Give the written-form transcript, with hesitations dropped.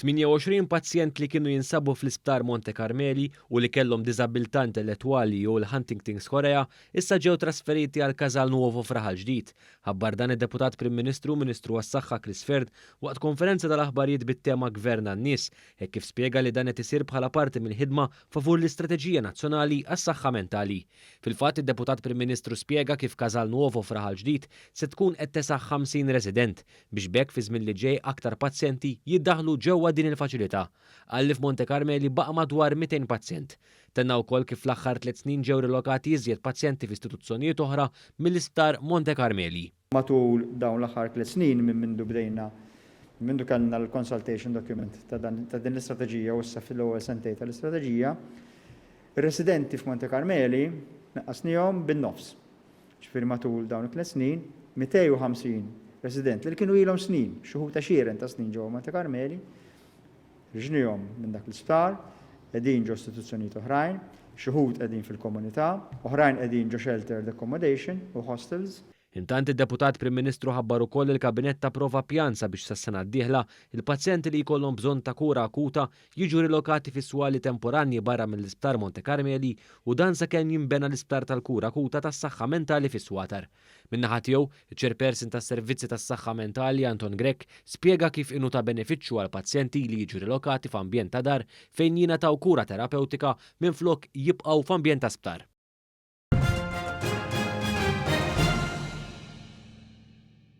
28 pazjent li kienu jinsabu fl-Isptar Monte Carmeli u li kellhom diżabilità intellettwali u l-Huntington's Korea issa ġew trasferiti għal Casal Nuovo Fraħal ġdid. Ħabbar dan id-Deputat Prim Ministru Ministru għas-Saħħa Chris Ferd waqt konferenza tal-aħbarijiet bit-tema Gvern għan-nies, hekk kif spjega li dan qed isir bħala parti mill-ħidma favur l-Istrateġija Nazzjonali għas-Saħħa Mentali. Fil-fatt id-Deputat Prim Ministru spjega kif Casal Nuovo Fraħal ġdid se tkun qed tesaħ 50 resident biex bekk fi żmien li ġej aktar pazjenti jiddaħlu ġewwa din il-faċilità. Għalli f'Monte Carmeli baqa' madwar 200 pazjent. Tenna wkoll kif fl-aħħar 3 snin ġew rilokati iżjed pazjenti f'istituzzjonijiet oħra mill-Isptar Monte Carmeli. Matul dawn l-aħħar 3 snin minn mindu bdejna mindu kellna l-consultation document ta' din l-istrateġija u issa fil-ewwel sentej tal-istrateġija, ir-residenti f'Monte Carmeli naqqasnihom bin-nofs. Ġifieri matul dawn it-3 snin 250 residenti li kienu ilhom snin, xuħud ta' xieren ta' snin ġewwa Monte Carmeli, riġnihom minn dak l-isptar, qegħdin ġew istituzzjonijiet oħrajn, xuħud qegħdin fil-komunità, oħrajn qegħdin ġew sheltered accommodation u hostels. Intant id-Deputat Prim Ministru ħabbar ukoll il-Kabinett tapprova pjan sabiex sas-sena d-dieħla il-pazjenti li jkollhom bżonn ta' kura akuta jiġu rilokati fis-swali temporanji barra mill-Isptar Monte Carmeli u dan sakemm jinbena l-Isptar tal-Kura Akuta tas-Saħħa Mentali fis-Swatar. Min-naħa tiegħu, iċ-Chairperson tas-Servizzi tas-Saħħa Mentali Anton Grek spjega kif inhu ta' benefiċċju għal pazjenti li jiġu rilokati f'ambjent ta' dar fejn jingħataw kura terapewtika minflok jibqgħu f'ambjent ta' sptar.